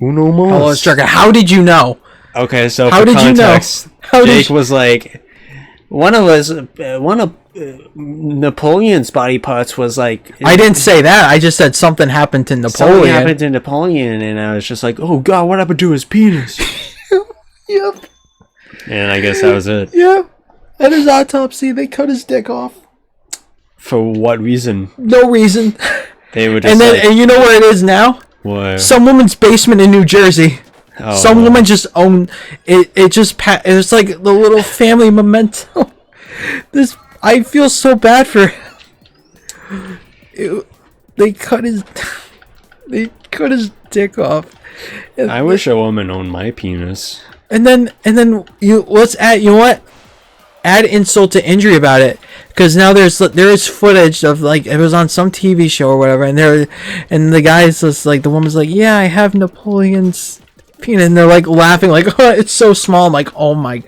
Uno mas. Hello, instructor. How did you know? Okay, so how for did context, you know? Jake was like, one of Napoleon's body parts was like. I didn't say that. I just said something happened to Napoleon. Something happened to Napoleon, and I was just like, oh god, what happened to his penis? Yep. And I guess that was it. Yeah. At his autopsy, they cut his dick off. For what reason? No reason. They would just and then, like, and you know where it is now? What? Some woman's basement in New Jersey. Oh, some woman just owned it. It's like the little family memento. I feel so bad for him. They cut his dick off. I wish a woman owned my penis. And then let's add, you know what? Add insult to injury about it, because now there is footage of, like, it was on some TV show or whatever, and the guy's just like, the woman's like, yeah, I have Napoleon's penis, and they're like laughing like, oh, it's so small. I'm like, oh my,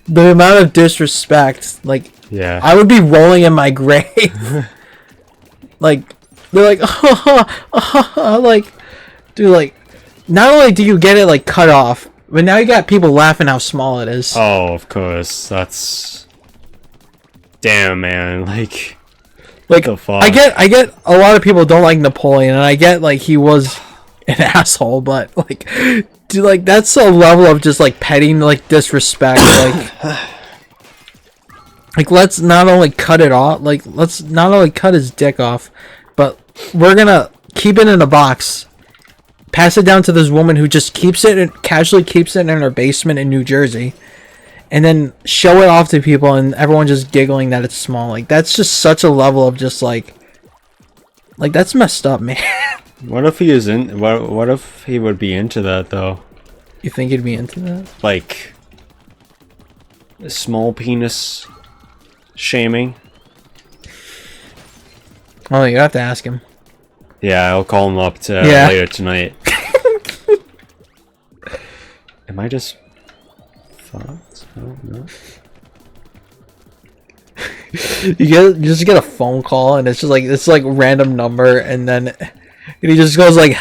the amount of disrespect, like, yeah, I would be rolling in my grave. Like, they're like, oh, like, dude, like, not only do you get it like cut off, but now you got people laughing how small it is. Oh, of course. That's... Damn, man. Like the fuck? I get a lot of people don't like Napoleon, and I get, like, he was an asshole, but, like, dude, like, that's a level of just, like, petting, like, disrespect. Like, let's not only cut it off, like, let's not only cut his dick off, but we're gonna keep it in a box, pass it down to this woman who just casually keeps it in her basement in New Jersey, and then show it off to people, and everyone just giggling that it's small. Like, that's just such a level of just, like, that's messed up, man. What if he is in... What if he would be into that, though? You think he'd be into that? Like... small penis... shaming? Oh, you have to ask him. Yeah, I'll call him up later tonight. Am I just... thoughts? I don't know. You just get a phone call, and it's just like, it's like random number, and then he just goes like,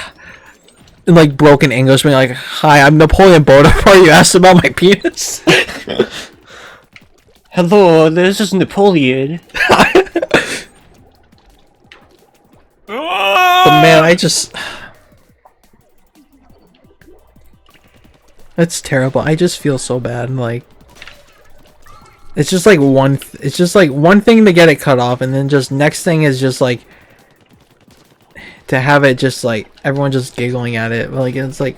in like broken English, being like, hi, I'm Napoleon Bonaparte, you asked about my penis? Hello, this is Napoleon. But man, that's terrible. I just feel so bad. Like, it's just like one thing to get it cut off, and then just next thing is just like to have it just like everyone just giggling at it. Like, it's like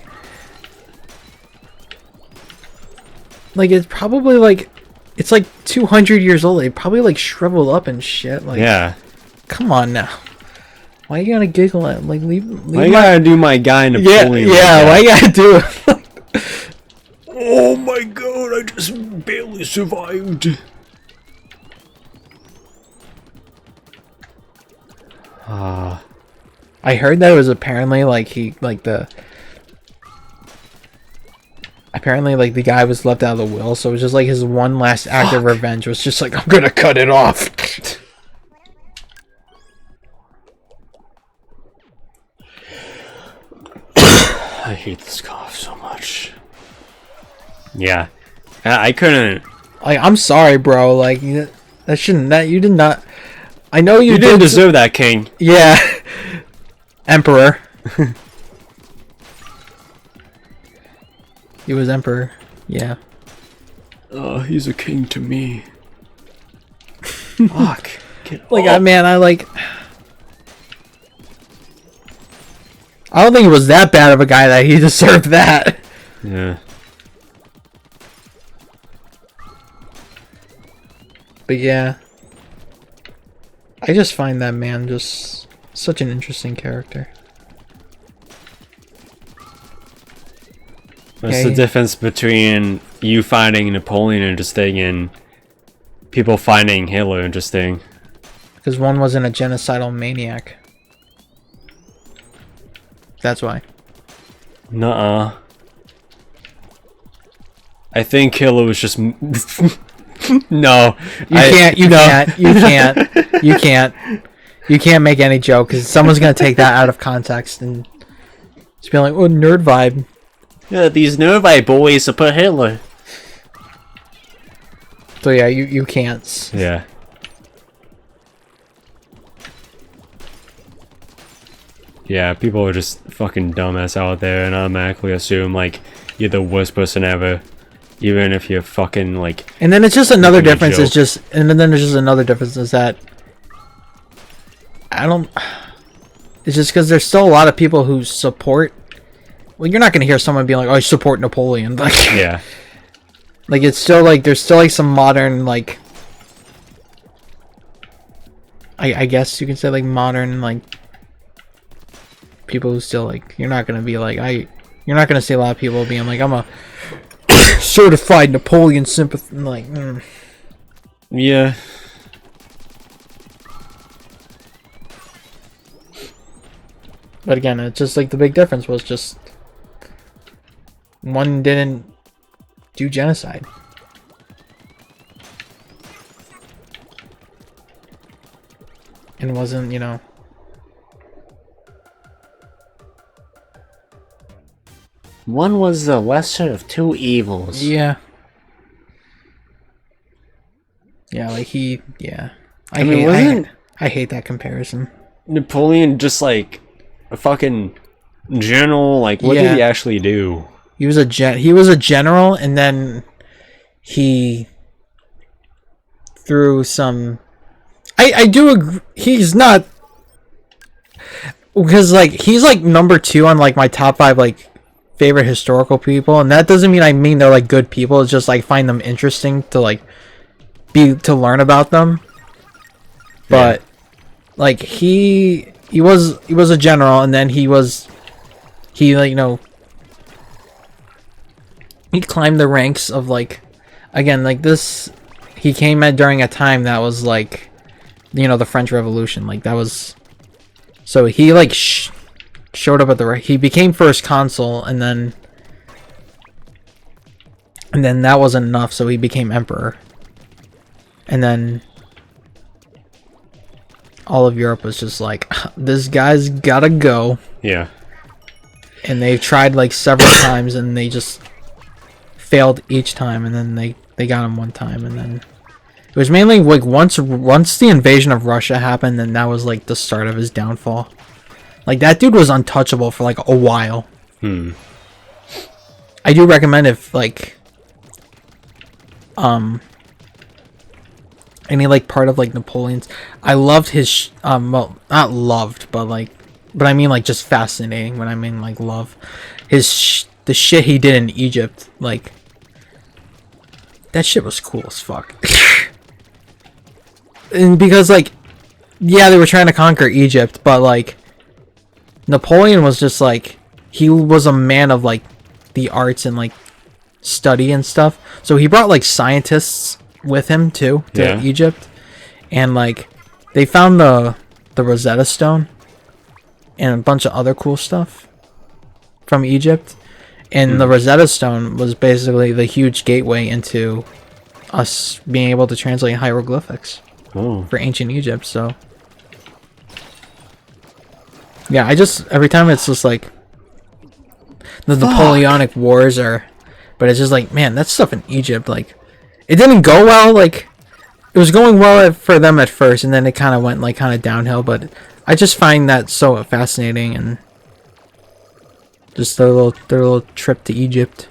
it's probably like, it's like 200 years old. They probably like shriveled up and shit. Like, yeah, come on now. Why you gotta giggle at? Like, leave why you gotta do my guy Napoleon? Yeah. Why you gotta do it? Oh my god! I just barely survived. I heard that it was apparently like apparently like the guy was left out of the will, so it was just like his one last act of revenge was just like, I'm gonna cut it off. I hate this cough so much. Yeah, I couldn't. Like, I'm sorry, bro. Like, you did not. I know you didn't deserve that, King. Yeah, Emperor. He was emperor. Yeah. He's a king to me. Fuck. Like, I don't think it was that bad of a guy that he deserved that. Yeah. But yeah, I just find that man just such an interesting character. What's the difference between you finding Napoleon interesting and people finding Hitler interesting? Because one wasn't a genocidal maniac. That's why. Nuh-uh. I think Hitler was just... No. You can't make any joke, because someone's going to take that out of context and just be like, oh, nerd vibe. Yeah, these NerdVibed boys support Hitler. So yeah, you can't. Yeah. Yeah, people are just fucking dumbass out there and automatically assume like you're the worst person ever, even if you're fucking like. And then it's just another difference. joke. Is just, and then there's just another difference is that I don't. It's just because there's still a lot of people who support. Well, you're not gonna hear someone being like, "Oh, I support Napoleon." Like, Yeah. like it's still like there's still like some modern like. I guess you can say like modern like. People who still like you're not gonna be like you're not gonna see a lot of people being like I'm a certified Napoleon sympath like Yeah. But again, it's just like the big difference was just one didn't do genocide. And wasn't, you know. One was the lesser of two evils. Yeah. Yeah, like he, yeah. I mean, wasn't I hate that comparison. Napoleon just like a fucking general? Like, what did he actually do? He was a general, and then he threw some. I do agree. He's not, because like he's like number 2 on like my top 5 like favorite historical people, and that doesn't mean they're like good people. It's just like find them interesting to like to learn about them. But like he was a general, and then he like, you know, he climbed the ranks of like, again, like this, he came at during a time that was like, you know, the French Revolution, like that was, so he like showed up at he became first consul, and then that wasn't enough, so he became emperor, and then all of Europe was just like, this guy's gotta go. Yeah. And they tried like several times, and they just failed each time, and then they got him one time, and then it was mainly like once the invasion of Russia happened, then that was like the start of his downfall. Like that dude was untouchable for like a while. I do recommend if like any like part of like Napoleon's, I loved his well, not loved, but I mean like just fascinating. When I mean like love, the shit he did in Egypt, like that shit was cool as fuck. And because like, yeah, they were trying to conquer Egypt, but like Napoleon was just like, he was a man of like the arts and like study and stuff, so he brought like scientists with him too to Egypt, and like they found the Rosetta Stone and a bunch of other cool stuff from Egypt, and the Rosetta Stone was basically the huge gateway into us being able to translate hieroglyphics for ancient Egypt. So yeah, I just, every time it's just like the Napoleonic Wars but it's just like, man, that stuff in Egypt, like it didn't go well. Like it was going well for them at first, and then it kind of went like kind of downhill. But I just find that so fascinating, and just their little trip to Egypt.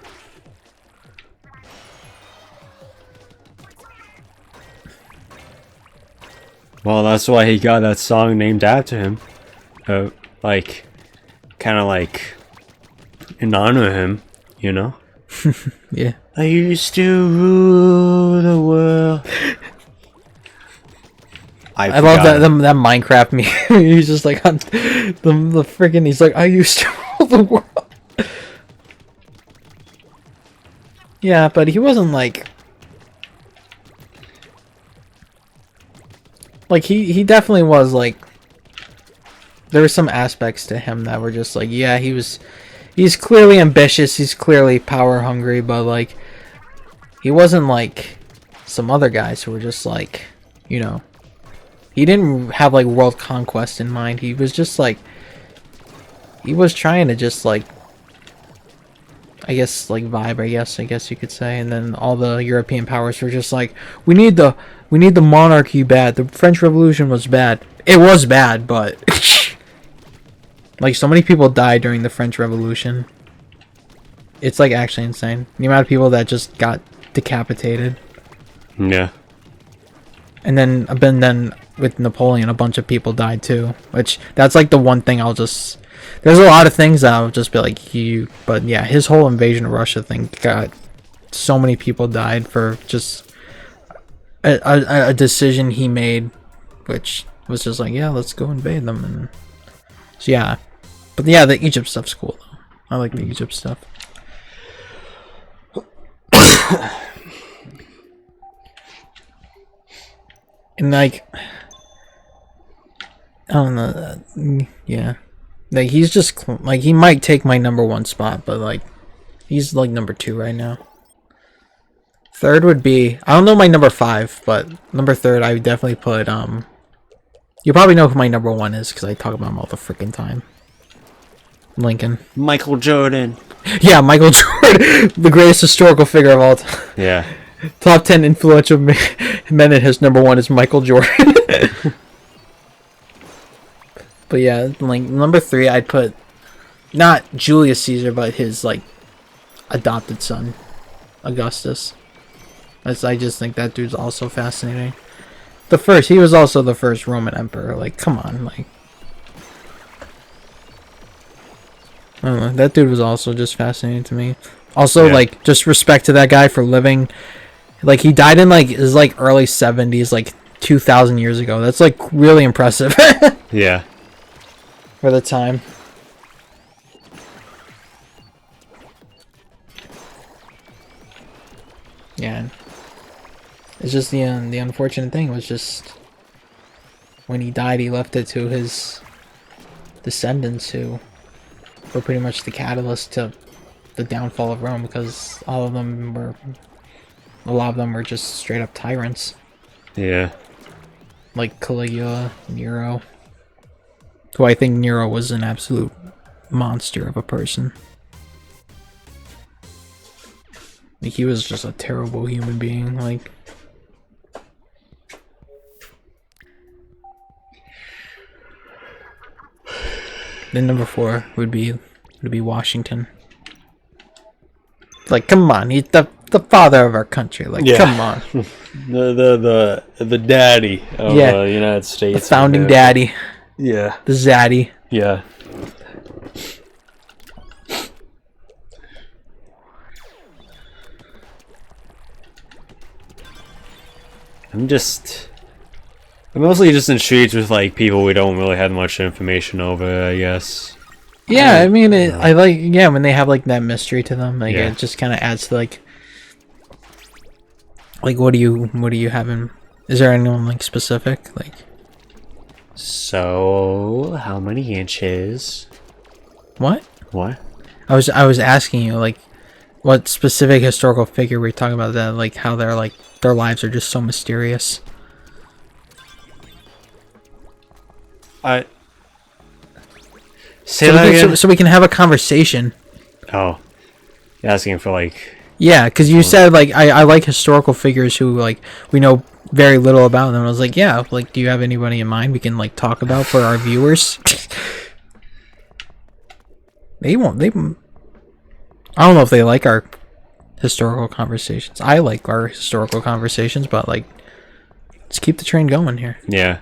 Well, that's why he got that song named after him. Like, kind of like in honor of him, you know? Yeah. I used to rule the world. I love that Minecraft meme. He's just like on the freaking. He's like, I used to rule the world. Yeah, but he wasn't like he definitely was like. There were some aspects to him that were just like, yeah, he's clearly ambitious, he's clearly power hungry, but like he wasn't like some other guys who were just like, you know, he didn't have like world conquest in mind. He was just like, he was trying to just like, I guess like vibe. I guess you could say. And then all the European powers were just like, we need the monarchy bad. The French Revolution was bad. It was bad, but like so many people died during the French Revolution. It's like actually insane. The amount of people that just got decapitated. Yeah. And then with Napoleon, a bunch of people died too. Which that's like the one thing I'll just. There's a lot of things that I'll just be like but yeah, his whole invasion of Russia thing got so many people died for just a decision he made, which was just like, yeah, let's go invade them. And so yeah, but yeah, the Egypt stuff's cool though. I like the Egypt stuff. And like, I don't know, yeah. Like, he's just, like, he might take my #1 spot, but, like, he's, like, #2 right now. Third would be, I don't know my #5, but #3, I would definitely put, you probably know who my #1 is, because I talk about him all the freaking time. Lincoln. Michael Jordan. Yeah, Michael Jordan, the greatest historical figure of all time. Yeah. Top 10 influential men in his #1 is Michael Jordan. But yeah, like #3, I'd put not Julius Caesar, but his like adopted son, Augustus. I just think that dude's also fascinating. He was also the first Roman emperor. Like, come on, like, I don't know, that dude was also just fascinating to me. Also, like, just respect to that guy for living. Like, he died in like his like early 70s, like 2,000 years ago. That's like really impressive. Yeah. For the time. Yeah. It's just the unfortunate thing was just when he died, he left it to his descendants who were pretty much the catalyst to the downfall of Rome, because a lot of them were just straight up tyrants. Yeah. Like Caligula, Nero. Who I think Nero was an absolute monster of a person. Like, he was just a terrible human being, like. Then #4 would be Washington. Like, come on, he's the father of our country. Like, come on. the daddy of the United States. The founding daddy. Yeah. The zaddy. Yeah. I'm mostly just intrigued with like people we don't really have much information over, I guess. Yeah, I mean, I like, yeah, when they have like that mystery to them, like it just kind of adds to like what do you have in? Is there anyone like specific like? So, how many inches? What? What? I was asking you like, what specific historical figure were you talking about that like how they're like their lives are just so mysterious? Say that again? So we can have a conversation. Oh, you're asking for like. Yeah, because you said like I like historical figures who like we know very little about them. I was like, yeah, like, do you have anybody in mind we can like talk about for our viewers? They won't. I don't know if they like our historical conversations. I like our historical conversations, but like, let's keep the train going here. Yeah.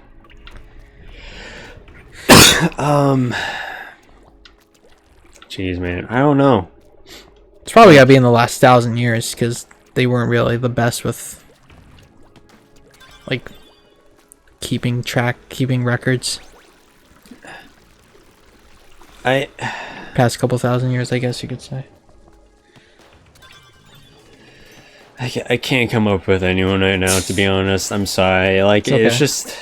Jeez, man, I don't know. It's probably gotta be in the last 1,000 years because they weren't really the best with like keeping records. Past couple thousand years, I guess you could say. I can't come up with anyone right now, to be honest. I'm sorry. Like, it's just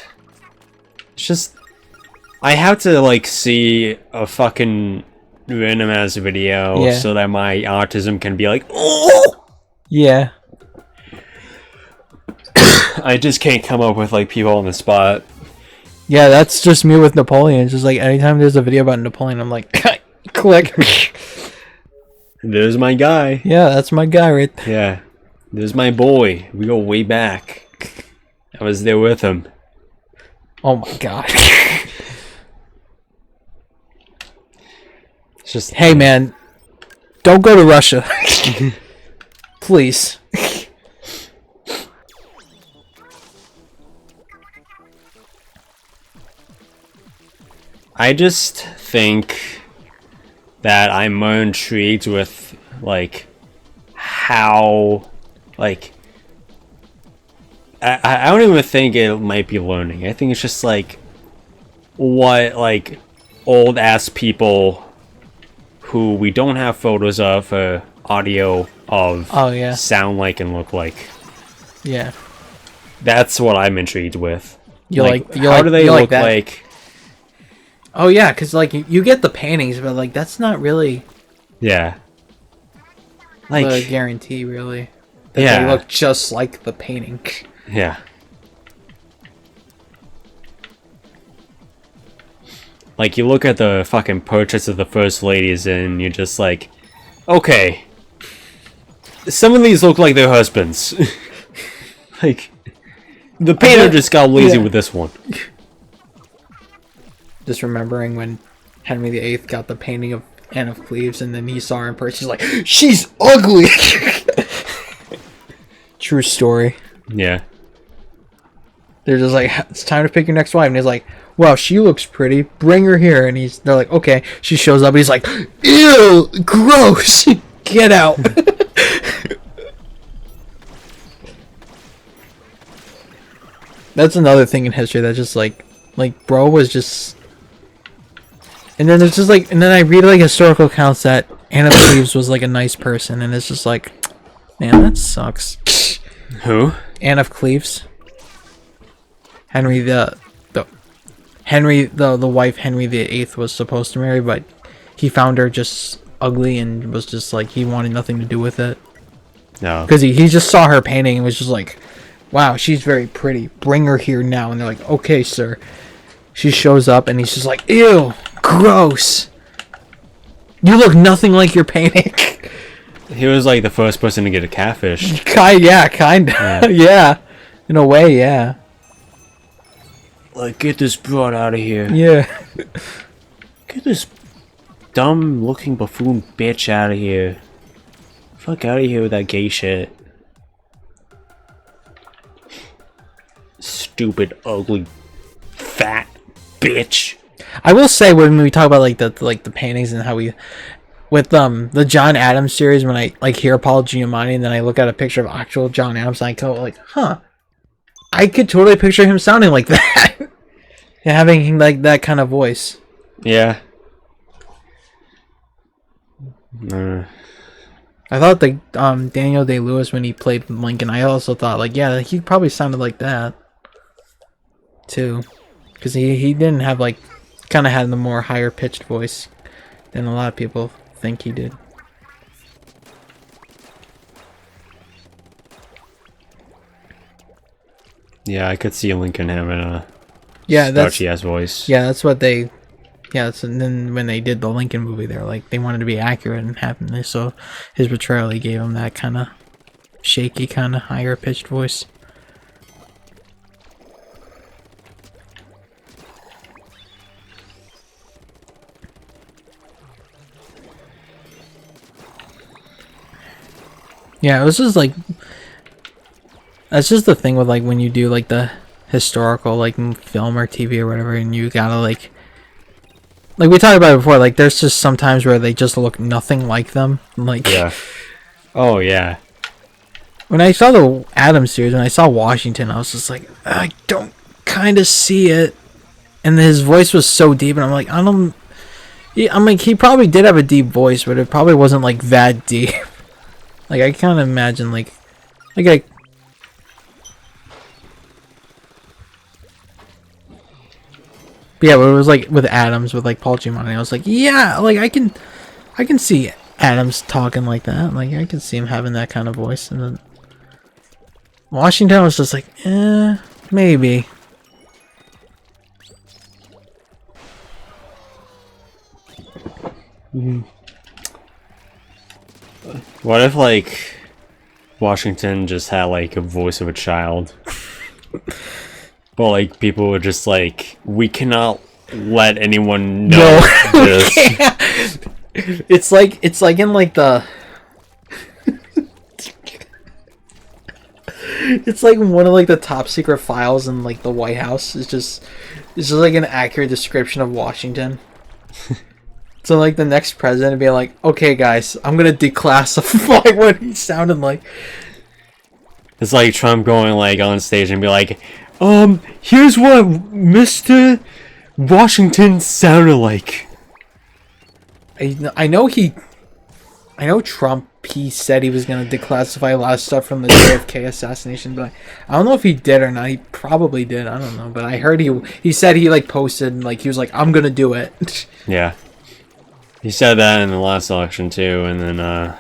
I have to like see a fucking random ass video so that my autism can be like, oh yeah. I just can't come up with like people on the spot. Yeah, that's just me with Napoleon. It's just like anytime there's a video about Napoleon, I'm like, click. There's my guy. Yeah, that's my guy right there. Yeah. There's my boy. We go way back. I was there with him. Oh my god. It's just... Hey man, don't go to Russia. Please. I just think that I'm more intrigued with, like, how, like, I don't even think it might be learning. I think it's just, like, what, like, old-ass people who we don't have photos of or audio of sound like and look like. Yeah. That's what I'm intrigued with. How do they look like? Oh yeah, because like you get the paintings, but like that's not really Yeah. Like a guarantee, really. That they look just like the painting. Yeah. Like you look at the fucking portraits of the first ladies and you're just like, okay. Some of these look like their husbands. Like the painter just got lazy with this one. Just remembering when Henry VIII got the painting of Anne of Cleves, and then he saw her in person. He's like, "She's ugly." True story. Yeah. They're just like, "It's time to pick your next wife," and he's like, "Wow, she looks pretty. Bring her here." And they're like, "Okay." She shows up, and he's like, "Ew, gross. Get out." That's another thing in history that just like bro was just. And then there's just like, and then I read like historical accounts that Anne of Cleves was like a nice person, and it's just like, man, that sucks. Who? Anne of Cleves. Henry the wife Henry VIII was supposed to marry, but he found her just ugly and was just like he wanted nothing to do with it. No. Because he just saw her painting and was just like, wow, she's very pretty. Bring her here now. And they're like, okay, sir. She shows up and he's just like, ew, gross. You look nothing like your painting. He was like the first person to get a catfish. Yeah, kinda. Yeah. Yeah. In a way, yeah. Like, get this broad out of here. Yeah. Get this dumb looking buffoon bitch out of here. Fuck out of here with that gay shit. Stupid, ugly, fat bitch. I will say when we talk about like the paintings and how we with the John Adams series, when I like hear Paul Giamatti and then I look at a picture of actual John Adams and I go like, huh, I could totally picture him sounding like that. And having like that kind of voice. Yeah. I thought the Daniel Day-Lewis when he played Lincoln, I also thought like, yeah, he probably sounded like that too, because he didn't have like, kind of had the more higher pitched voice than a lot of people think he did. Yeah, I could see Lincoln having a starchy ass voice. Yeah, that's what they. Yeah, so then when they did the Lincoln movie, they're like they wanted to be accurate and have this, so his portrayal he gave him that kind of shaky, kind of higher pitched voice. Yeah, it was just like that's just the thing with like when you do like the historical like film or TV or whatever, and you gotta like we talked about it before, like there's just sometimes where they just look nothing like them. Like yeah. Oh yeah. When I saw the Adams series, when I saw Washington, I was just like, I don't kind of see it, and his voice was so deep, and I'm like, I'm like he probably did have a deep voice, but it probably wasn't like that deep. Like I can't imagine like I. But yeah, but it was like with Adams, with like Paul Giamatti. I was like, yeah, like I can see Adams talking like that. Like I can see him having that kind of voice. And then Washington was just like, maybe. What if, like, Washington just had, like, a voice of a child? Well, like, people were just like, we cannot let anyone know this. It's like in, like, the... It's like one of, like, the top secret files in, like, the White House. It's just like an accurate description of Washington. So, like, the next president would be like, okay, guys, I'm gonna declassify what he sounded like. It's like Trump going, like, on stage and be like, here's what Mr. Washington sounded like. I know Trump, he said he was going to declassify a lot of stuff from the JFK assassination, but I don't know if he did or not. He probably did. I don't know. But I heard he said he, like, posted, and, like, he was like, I'm going to do it. Yeah. He said that in the last election, too, and then, I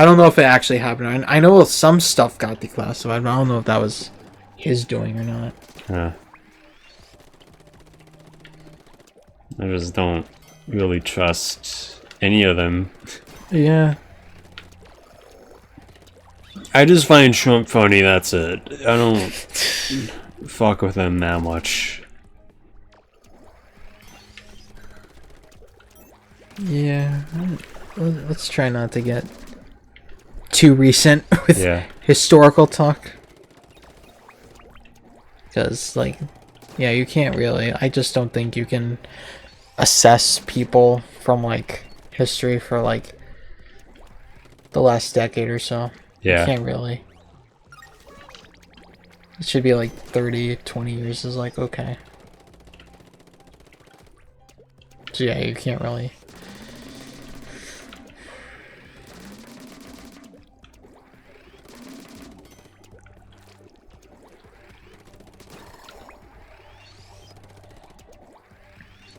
don't know if it actually happened. I know some stuff got declassified, but I don't know if that was his doing or not. I just don't really trust any of them. Yeah. I just find Trump funny, that's it. I don't fuck with him that much. Yeah. Let's try not to get too recent with historical talk. Because, like, yeah, you can't really... I just don't think you can assess people from, like, history for, like, the last decade or so. Yeah. You can't really. It should be, like, 30, 20 years is, like, okay. So, yeah, you can't really...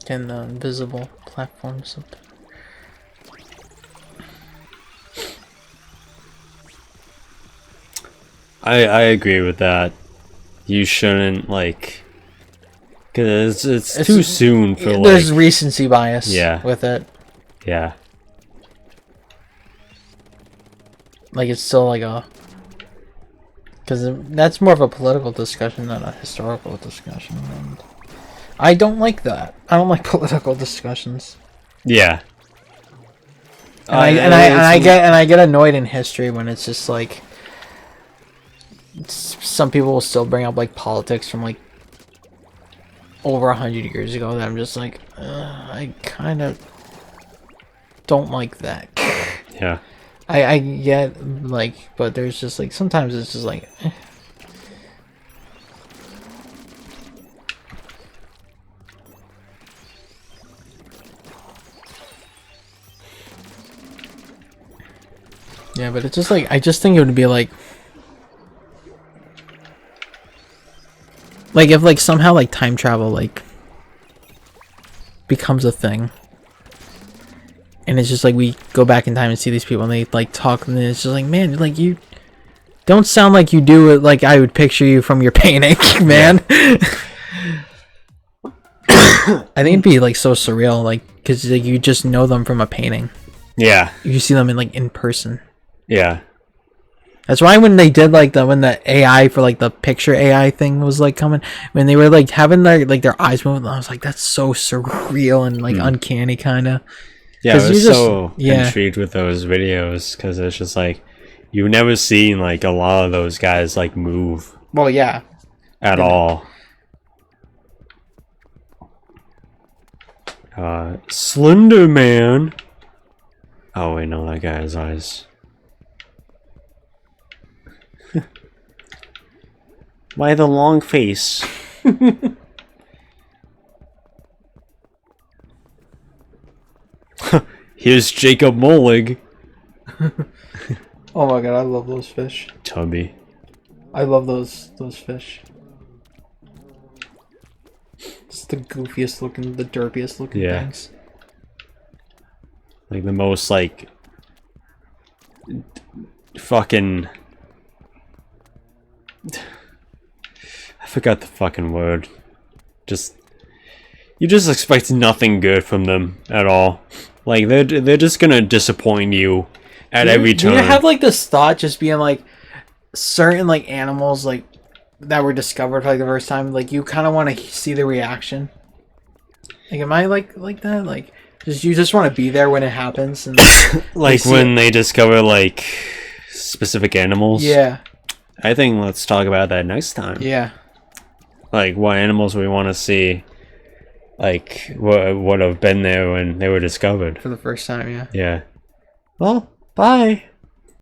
in the invisible platforms up there. I agree with that. You shouldn't, like, because it's too soon for, like... There's recency bias with it. Yeah. Like, it's still like a... Because that's more of a political discussion than a historical discussion. And I don't like that. I don't like political discussions. Yeah. And I get annoyed in history when it's just like some people will still bring up like politics from like over 100 years ago that I'm just like I kind of don't like that. Yeah. I get like, but there's just like sometimes it's just like yeah, but it's just like I just think it would be like if like somehow like time travel like becomes a thing and it's just like we go back in time and see these people and they like talk and it's just like, man, like you don't sound like you do it like I would picture you from your painting, man. I think it'd be like so surreal, like because like, you just know them from a painting. Yeah. You see them in person. Yeah. That's why when they did like when the AI for like the picture AI thing was like coming, when they were like having their eyes moving, I was like, that's so surreal and like uncanny kind of. Yeah, I was so intrigued with those videos because it's just like you've never seen like a lot of those guys like move. Well, yeah. At all. Slender Man. Oh wait, no, that guy has eyes. Why the long face? Here's Jacob Molig. Oh my god, I love those fish. Tubby. I love those fish. It's the goofiest looking, the derpiest looking things. Like the most like fucking I forgot the fucking word. You just expect nothing good from them at all. Like they're just gonna disappoint you at every turn. Do you have like this thought just being like certain like animals like that were discovered for like the first time, like you kind of want to see the reaction? Like, am I like that? Like, you just want to be there when it happens, and like when they discover like specific animals. Yeah. I think let's talk about that next time. Yeah. Like what animals we want to see, like what would have been there when they were discovered For the first time, yeah. Yeah. Well, bye.